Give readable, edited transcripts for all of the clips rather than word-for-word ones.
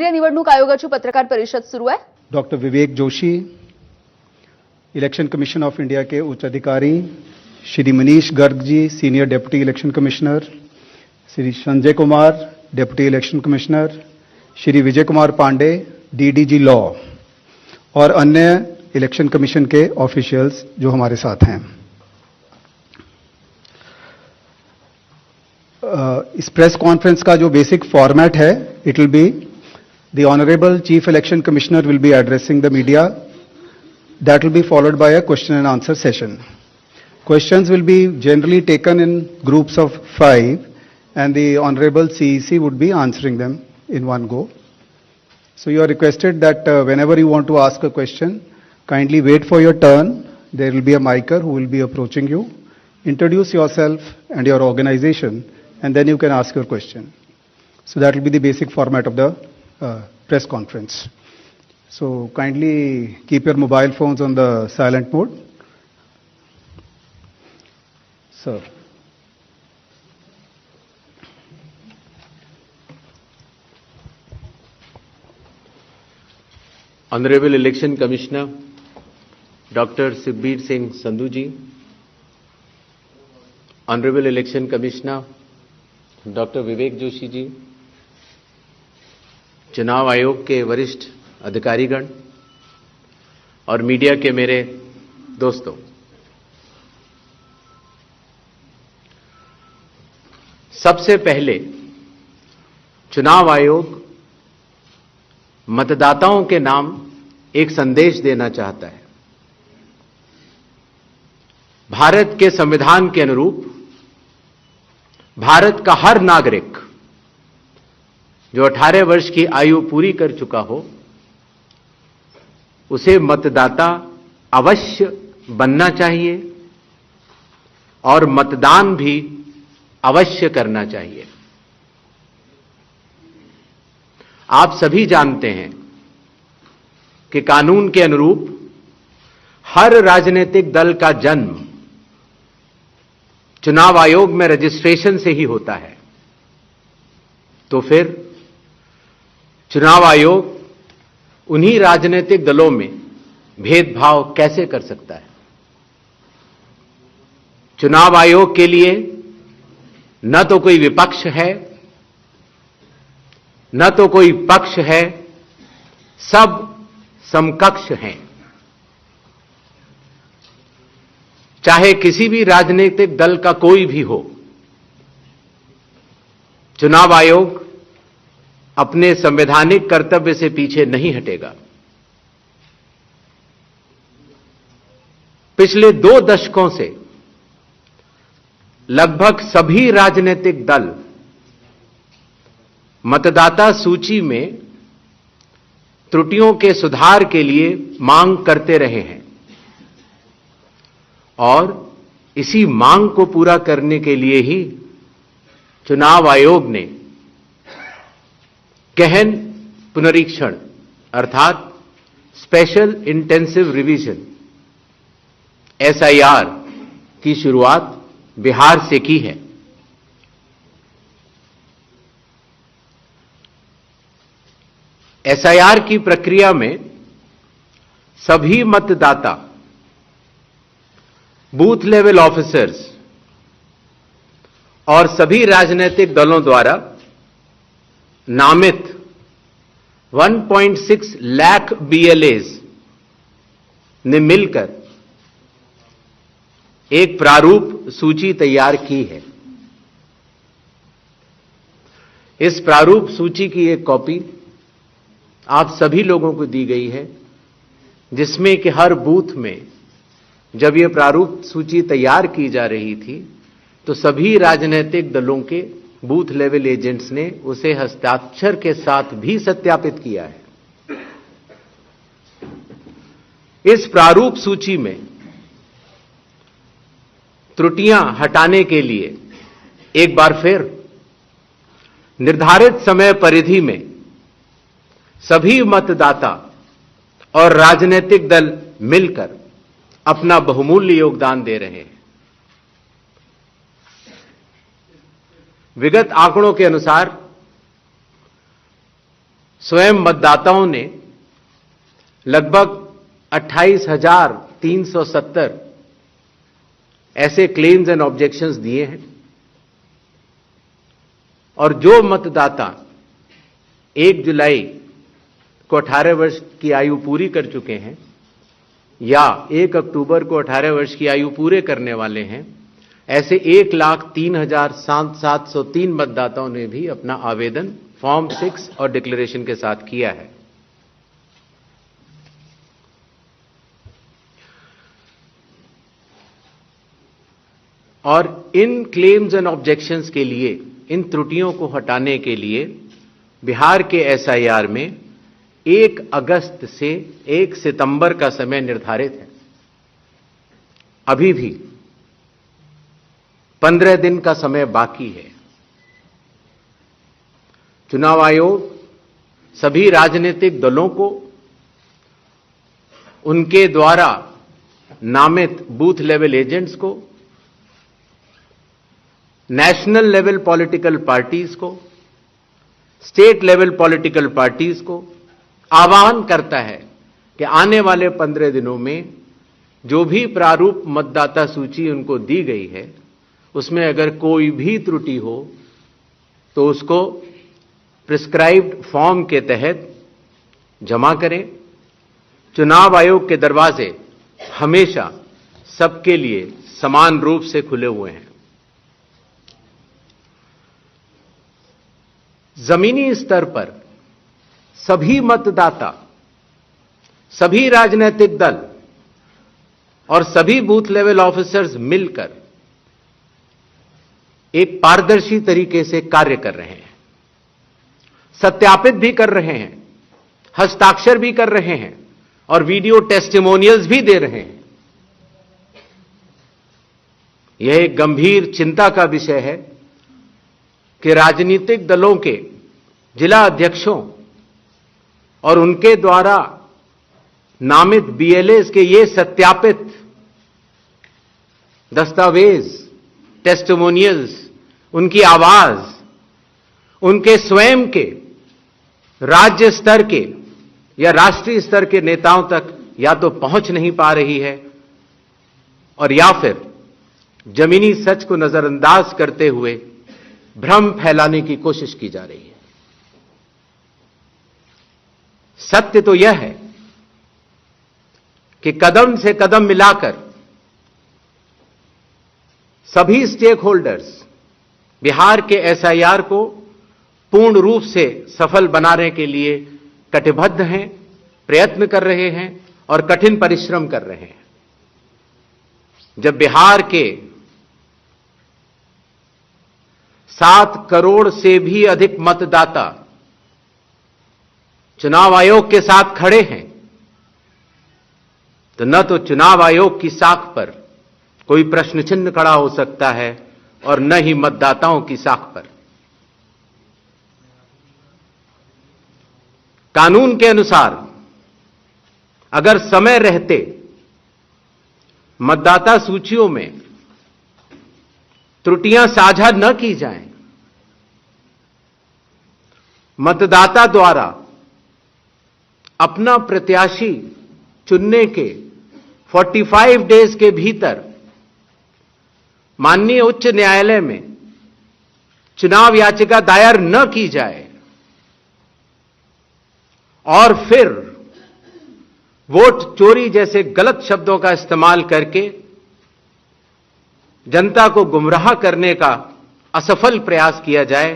केंद्रीय निवडणूक आयोगाची पत्रकार परिषद सुरू आहे। Doctor Vivek Joshi, election commission of India के उच्च अधिकारी, Shri Manish Garg ji, senior deputy election commissioner, Shri Sanjay Kumar, deputy election commissioner, Shri Vijay Kumar Pandey, DDG law और अन्य इलेक्शन कमीशन के ऑफिशियल्स जो हमारे साथ हैं। इस प्रेस कॉन्फ्रेंस का जो बेसिक फॉर्मेट है, it will be the honourable chief election commissioner will be addressing the media, that will be followed by a question and answer session. Questions will be generally taken in groups of 5 and the honorable CEC would be answering them in one go. So you are requested that whenever you want to ask a question, kindly wait for your turn. There will be a micer who will be approaching you. Introduce yourself and your organization and then you can ask your question. So that will be the basic format of the press conference. So kindly keep your mobile phones on the silent mode. Sir. Honorable Election Commissioner Dr. Sukhbir Singh Sandhu ji, Honorable Election Commissioner Dr. Vivek Joshi ji, चुनाव आयोग के वरिष्ठ अधिकारीगण और media के मेरे दोस्तों, सबसे पहले चुनाव आयोग मतदाताओं के नाम एक संदेश देना चाहता है। भारत के संविधान के अनुरूप भारत का हर नागरिक जो 18 वर्ष की आयु पूरी कर चुका हो, उसे मतदाता अवश्य बनना चाहिए और मतदान भी अवश्य करना चाहिए। आप सभी जानते हैं कि कानून के अनुरूप हर राजनीतिक दल का जन्म चुनाव आयोग में रजिस्ट्रेशन से ही होता है। तो फिर चुनाव आयोग उन्हीं राजनीतिक दलों में भेदभाव कैसे कर सकता है? चुनाव आयोग के लिए न तो कोई विपक्ष है, न तो कोई पक्ष है, सब समकक्ष हैं। चाहे किसी भी राजनीतिक दल का कोई भी हो, चुनाव आयोग अपने संवैधानिक कर्तव्य से पीछे नहीं हटेगा। पिछले 2 दशकों से लगभग सभी राजनीतिक दल मतदाता सूची में त्रुटियों के सुधार के लिए मांग करते रहे हैं और इसी मांग को पूरा करने के लिए ही चुनाव आयोग ने गहन पुनरीक्षण अर्थात स्पेशल इंटेंसिव रिवीजन SIR की शुरुआत बिहार से की है। SIR की प्रक्रिया में सभी मतदाता, बूथ लेवल ऑफिसर्स और सभी राजनीतिक दलों द्वारा नामित 1.6 लाख BLAs ने मिलकर एक प्रारूप सूची तैयार की है। इस प्रारूप सूची की एक कॉपी आप सभी लोगों को दी गई है, जिसमें कि हर बूथ में जब यह प्रारूप सूची तैयार की जा रही थी तो सभी राजनीतिक दलों के बूथ लेवल एजेंट्स ने उसे हस्ताक्षर के साथ भी सत्यापित किया है। इस प्रारूप सूची में त्रुटियां हटाने के लिए एक बार फिर निर्धारित समय परिधि में सभी मतदाता और राजनीतिक दल मिलकर अपना बहुमूल्य योगदान दे रहे हैं। विगत आंकड़ों के अनुसार स्वयं मतदाताओं ने लगभग 28,370 ऐसे क्लेम्स एंड ऑब्जेक्शंस दिए हैं और जो मतदाता 1 जुलाई को 18 वर्ष की आयु पूरी कर चुके हैं या 1 अक्टूबर को 18 वर्ष की आयु पूरे करने वाले हैं, ऐसे 1,03,703 मतदाताओं ने भी अपना आवेदन फॉर्म 6 और डिक्लेरेशन के साथ किया है। और इन क्लेम्स एंड ऑब्जेक्शंस के लिए, इन त्रुटियों को हटाने के लिए बिहार के एसआईआर में 1 अगस्त से 1 सितंबर का समय निर्धारित है। अभी भी 15 दिन का समय बाकी है। चुनाव आयोग सभी राजनीतिक दलों को उनके द्वारा नामित बूथ लेवल एजेंट्स को, नेशनल लेवल पॉलिटिकल पार्टीज को, स्टेट लेवल पॉलिटिकल पार्टीज को आह्वान करता है कि आने वाले 15 दिनों में जो भी प्रारूप मतदाता सूची उनको दी गई है उसमें अगर कोई भी त्रुटि हो तो उसको प्रिस्क्राइब्ड फॉर्म के तहत जमा करें। चुनाव आयोग के दरवाजे हमेशा सबके लिए समान रूप से खुले हुए हैं। जमीनी स्तर पर सभी मतदाता, सभी राजनीतिक दल और सभी बूथ लेवल ऑफिसर्स मिलकर एक पारदर्शी तरीके से कार्य कर रहे हैं, सत्यापित भी कर रहे हैं, हस्ताक्षर भी कर रहे हैं और वीडियो टेस्टिमोनियल्स भी दे रहे हैं। यह एक गंभीर चिंता का विषय है कि राजनीतिक दलों के जिला अध्यक्षों और उनके द्वारा नामित बीएलएस के ये सत्यापित दस्तावेज, टेस्टिमोनियल्स, उनकी आवाज उनके स्वयं के राज्य स्तर के या राष्ट्रीय स्तर के नेताओं तक या तो पहुंच नहीं पा रही है और या फिर जमीनी सच को नजरअंदाज करते हुए भ्रम फैलाने की कोशिश की जा रही है। सत्य तो यह है कि कदम से कदम मिलाकर सभी स्टेक होल्डर्स बिहार के एसआईआर को पूर्ण रूप से सफल बनाने के लिए कटिबद्ध हैं, प्रयत्न कर रहे हैं और कठिन परिश्रम कर रहे हैं। जब बिहार के 7 करोड़ से भी अधिक मतदाता चुनाव आयोग के साथ खड़े हैं तो न तो चुनाव आयोग की साख पर कोई प्रश्न चिन्ह खड़ा हो सकता है और न ही मतदाताओं की साख पर। कानून के अनुसार अगर समय रहते मतदाता सूचियों में त्रुटियां साझा न की जाएं, मतदाता द्वारा अपना प्रत्याशी चुनने के 45 डेज के भीतर माननीय उच्च न्यायालय में चुनाव याचिका दायर न की जाए और फिर वोट चोरी जैसे गलत शब्दों का इस्तेमाल करके जनता को गुमराह करने का असफल प्रयास किया जाए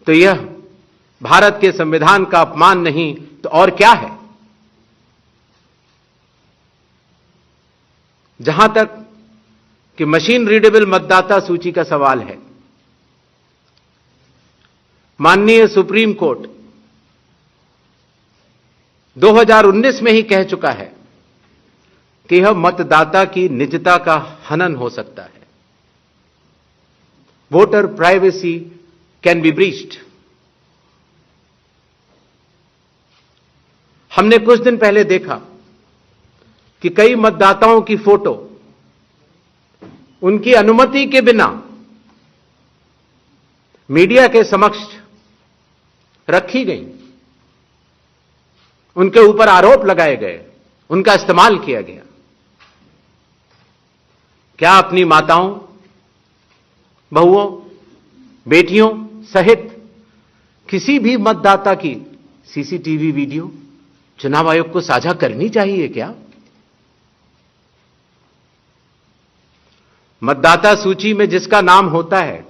तो यह भारत के संविधान का अपमान नहीं तो और क्या है। जहां तक कि मशीन रीडेबल मतदाता सूची का सवाल है, माननीय सुप्रीम कोर्ट 2019 में ही कह चुका है कि यह मतदाता की निजता का हनन हो सकता है। Voter privacy can be breached. हमने कुछ दिन पहले देखा कि कई मतदाताओं की फोटो उनकी अनुमति के बिना मीडिया के समक्ष रखी गई, उनके ऊपर आरोप लगाए गए, उनका इस्तेमाल किया गया। क्या अपनी माताओं, बहुओं, बेटियों सहित किसी भी मतदाता की सीसीटीवी वीडियो चुनाव आयोग को साझा करनी चाहिए क्या? मतदाता सूची में जिसका नाम होता है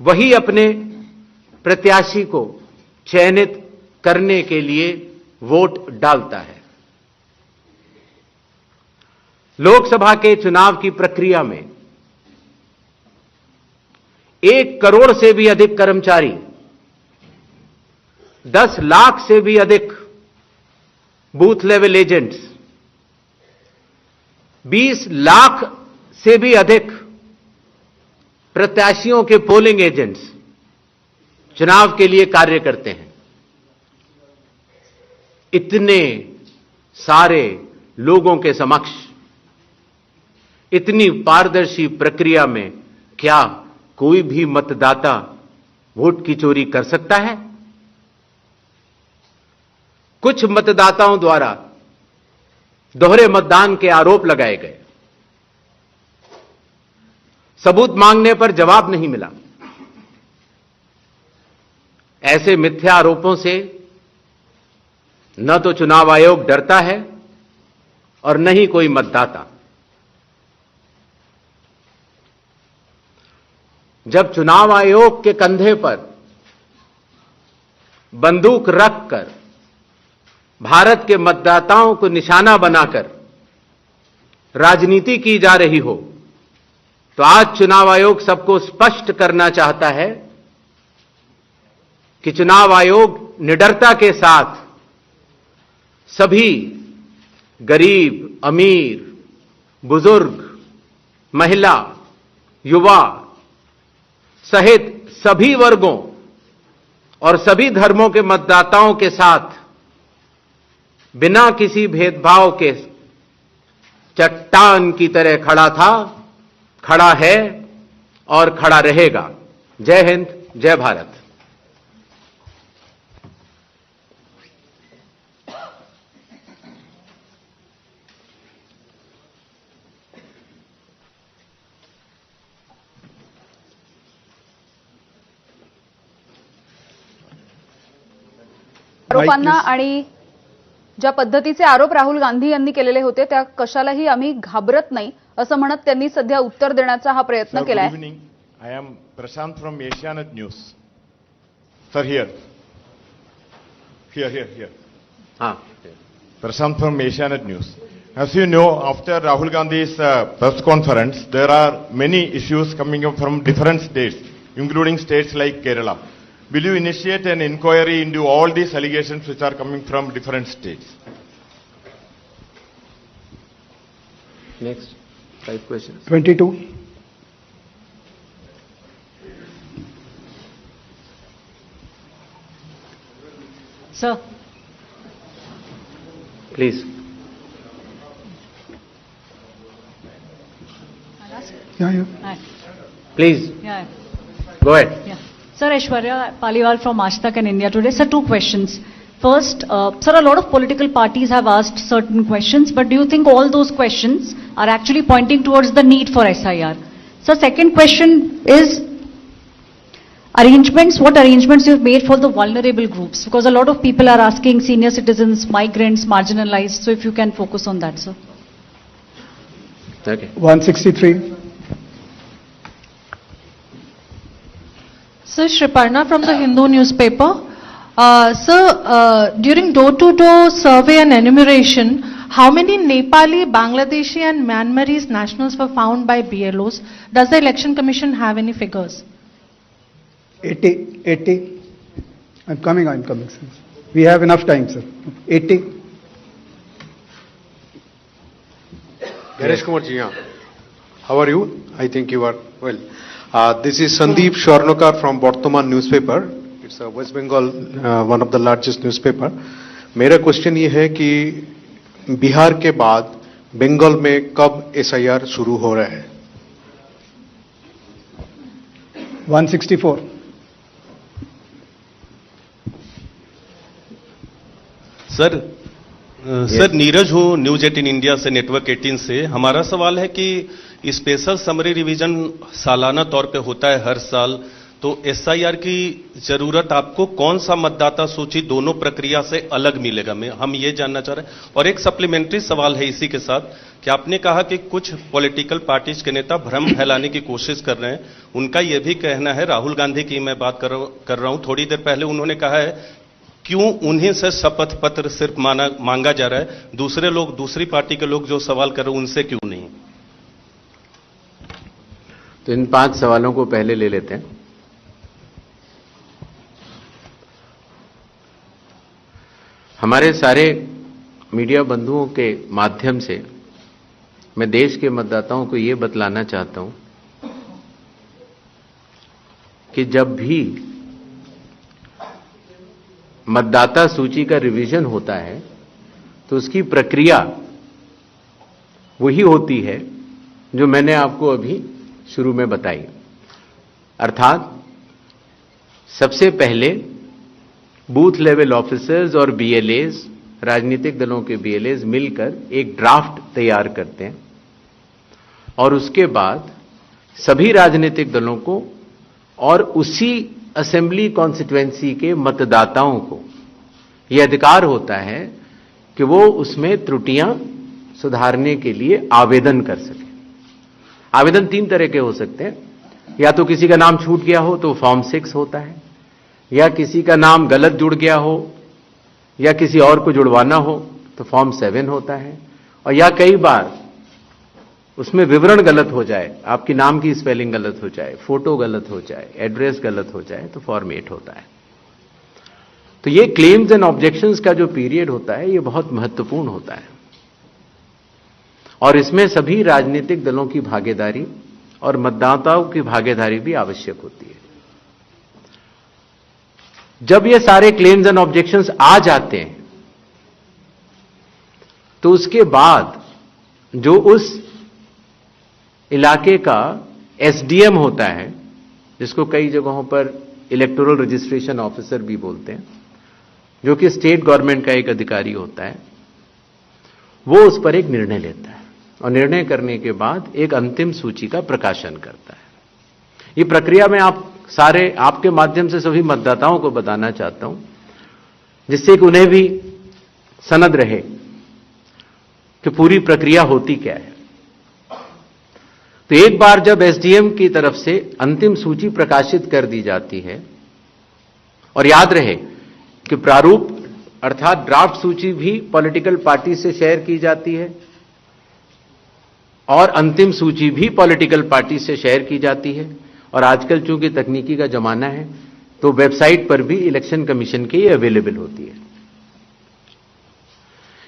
वही अपने प्रत्याशी को चयनित करने के लिए वोट डालता है। लोकसभा के चुनाव की प्रक्रिया में 1 करोड़ से भी अधिक कर्मचारी, 10 लाख से भी अधिक बूथ लेवल एजेंट्स, 20 लाख से भी अधिक प्रत्याशियों के पोलिंग एजेंट्स चुनाव के लिए कार्य करते हैं। इतने सारे लोगों के समक्ष इतनी पारदर्शी प्रक्रिया में क्या कोई भी मतदाता वोट की चोरी कर सकता है? कुछ मतदाताओं द्वारा दोहरे मतदान के आरोप लगाए गए, सबूत मांगने पर जवाब नहीं मिला। ऐसे मिथ्या आरोपों से न तो चुनाव आयोग डरता है और न ही कोई मतदाता। जब चुनाव आयोग के कंधे पर बंदूक रखकर भारत के मतदाताओं को निशाना बनाकर राजनीति की जा रही हो, तो आज चुनाव आयोग सबको स्पष्ट करना चाहता है कि चुनाव आयोग निडरता के साथ सभी गरीब, अमीर, बुजुर्ग, महिला, युवा सहित सभी वर्गों और सभी धर्मों के मतदाताओं के साथ बिना किसी भेदभाव के चट्टान की तरह खड़ा था, खड़ा है और खड़ा रहेगा। जय हिंद, जय भारत। आरोपांना आणि ज्या पद्धतीचे आरोप राहुल गांधी यांनी केलेले होते त्या कशालाही आम्ही घाबरत नाही असं म्हणत त्यांनी सध्या उत्तर देण्याचा हा प्रयत्न केलाय. Good evening. I am Prashant from Asianet news. Sir here. Prashant from Asianet News. As you know, after Rahul Gandhi's press conference, there are many issues coming up from different states, including states like Kerala. Will you initiate an inquiry into all these allegations which are coming from different states? Next, 5 questions. 22. Sir. Please. Yeah. Hi. Please. Yeah. Go ahead. Yeah. Sir, Aishwarya Paliwal from Aaj and India Today. Sir, 2 questions. First, sir, a lot of political parties have asked certain questions, but do you think all those questions are actually pointing towards the need for SIR? Sir, second question is what arrangements you've made for the vulnerable groups? Because a lot of people are asking senior citizens, migrants, marginalized. So if you can focus on that, sir. Okay. 163. Sir, Shriparna from the Hindu newspaper. Sir, during door-to-door survey and enumeration, how many Nepali, Bangladeshi and Myanmarese nationals were found by BLOs? Does the Election Commission have any figures? 80. I'm coming, sir. We have enough time, sir. 80. Ganesh Kumar ji, how are you? I think you are well. This is Sandeep Shwarnokar from Bardhaman newspaper. It's a West Bengal, one of the largest newspaper. मेरा question ये है कि बिहार के बाद बंगाल में कब SIR शुरू हो रहा है? 164. सर नीरज हूं न्यूज 18 इंडिया से, नेटवर्क 18 से। हमारा सवाल है कि स्पेशल समरी रिवीजन सालाना तौर पे होता है हर साल, तो एसआईआर की जरूरत आपको कौन सा मतदाता सूची दोनों प्रक्रिया से अलग मिलेगा, हम ये जानना चाह रहे हैं। और एक सप्लीमेंट्री सवाल है इसी के साथ कि आपने कहा कि कुछ पॉलिटिकल पार्टीज के नेता भ्रम फैलाने की कोशिश कर रहे हैं। उनका यह भी कहना है, राहुल गांधी की मैं बात कर रहा हूं, थोड़ी देर पहले उन्होंने कहा है क्यों उन्हीं से शपथ पत्र सिर्फ मांगा जा रहा है, दूसरे लोग, दूसरी पार्टी के लोग जो सवाल कर रहे हैं उनसे क्यों नहीं। तो इन 5 सवालों को पहले ले लेते हैं। हमारे सारे मीडिया बंधुओं के माध्यम से मैं देश के मतदाताओं को यह बतलाना चाहता हूं कि जब भी मतदाता सूची का रिवीजन होता है तो उसकी प्रक्रिया वही होती है जो मैंने आपको अभी शुरू में बताई। अर्थात सबसे पहले बूथ लेवल ऑफिसर्स और बीएलएज, राजनीतिक दलों के बीएलएज मिलकर एक ड्राफ्ट तैयार करते हैं और उसके बाद सभी राजनीतिक दलों को और उसी असेंबली कॉन्स्टिट्यूएंसी के मतदाताओं को यह अधिकार होता है कि वो उसमें त्रुटियां सुधारने के लिए आवेदन कर सके। आवेदन 3 तरह के हो सकते हैं, या तो किसी का नाम छूट गया हो तो फॉर्म 6 होता है, या किसी का नाम गलत जुड़ गया हो या किसी और को जुड़वाना हो तो फॉर्म 7 होता है, और या कई बार उसमें विवरण गलत हो जाए, आपकी नाम की स्पेलिंग गलत हो जाए, फोटो गलत हो जाए, एड्रेस गलत हो जाए तो फॉर्म 8 होता है। तो ये क्लेम्स एंड ऑब्जेक्शंस का जो पीरियड होता है ये बहुत महत्वपूर्ण होता है और इसमें सभी राजनीतिक दलों की भागीदारी और मतदाताओं की भागीदारी भी आवश्यक होती है। जब ये सारे क्लेम्स एंड ऑब्जेक्शंस आ जाते हैं तो उसके बाद जो उस इलाके का एसडीएम होता है, जिसको कई जगहों पर इलेक्टोरल रजिस्ट्रेशन ऑफिसर भी बोलते हैं, जो कि स्टेट गवर्नमेंट का एक अधिकारी होता है, वो उस पर एक निर्णय लेता है और निर्णय करने के बाद एक अंतिम सूची का प्रकाशन करता है। ये प्रक्रिया में आपके माध्यम से सभी मतदाताओं को बताना चाहता हूं, जिससे कि उन्हें भी सनद रहे कि पूरी प्रक्रिया होती क्या है। तो एक बार जब एसडीएम की तरफ से अंतिम सूची प्रकाशित कर दी जाती है, और याद रहे कि प्रारूप अर्थात ड्राफ्ट सूची भी पॉलिटिकल पार्टी से शेयर की जाती है और अंतिम सूची भी पॉलिटिकल पार्टी से शेयर की जाती है, और आजकल चूंकि तकनीकी का जमाना है तो वेबसाइट पर भी इलेक्शन कमीशन की अवेलेबल होती है।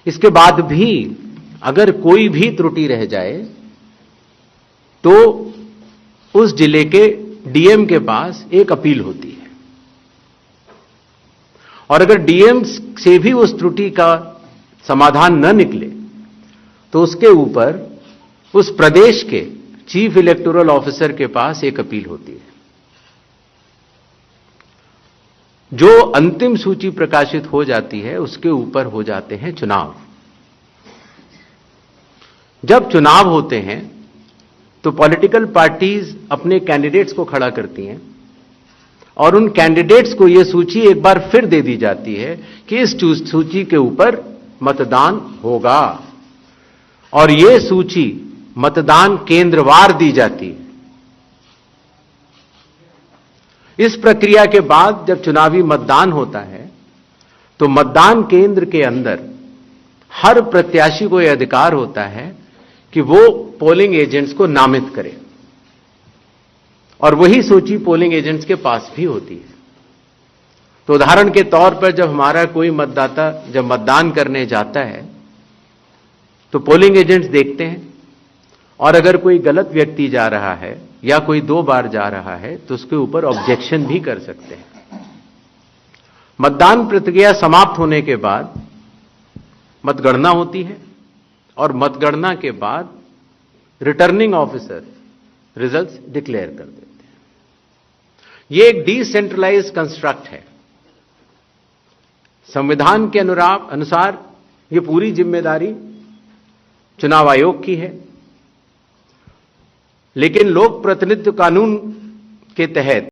इसके बाद भी अगर कोई भी त्रुटि रह जाए तो उस जिले के डीएम के पास एक अपील होती है, और अगर डीएम से भी उस त्रुटि का समाधान न निकले तो उसके ऊपर उस प्रदेश के चीफ इलेक्टोरल ऑफिसर के पास एक अपील होती है। जो अंतिम सूची प्रकाशित हो जाती है उसके ऊपर हो जाते हैं चुनाव। जब चुनाव होते हैं तो पॉलिटिकल पार्टीज अपने कैंडिडेट्स को खड़ा करती हैं और उन कैंडिडेट्स को यह सूची एक बार फिर दे दी जाती है कि इस सूची के ऊपर मतदान होगा, और यह सूची मतदान केंद्रवार दी जाती है। इस प्रक्रिया के बाद जब चुनावी मतदान होता है तो मतदान केंद्र के अंदर हर प्रत्याशी को यह अधिकार होता है कि वो पोलिंग एजेंट्स को नामित करे, और वही सूची पोलिंग एजेंट्स के पास भी होती है। तो उदाहरण के तौर पर जब हमारा कोई मतदाता जब मतदान करने जाता है तो पोलिंग एजेंट्स देखते हैं, और अगर कोई गलत व्यक्ति जा रहा है या कोई 2 बार जा रहा है तो उसके ऊपर ऑब्जेक्शन भी कर सकते हैं। मतदान प्रक्रिया समाप्त होने के बाद मतगणना होती है, और मतगणना के बाद रिटर्निंग ऑफिसर रिजल्ट्स डिक्लेयर कर देते हैं। यह एक डिसेंट्रलाइज्ड कंस्ट्रक्ट है। संविधान के अनुसार ये पूरी जिम्मेदारी चुनाव आयोग की है, लेकिन लोक प्रतिनिधित्व कानून के तहत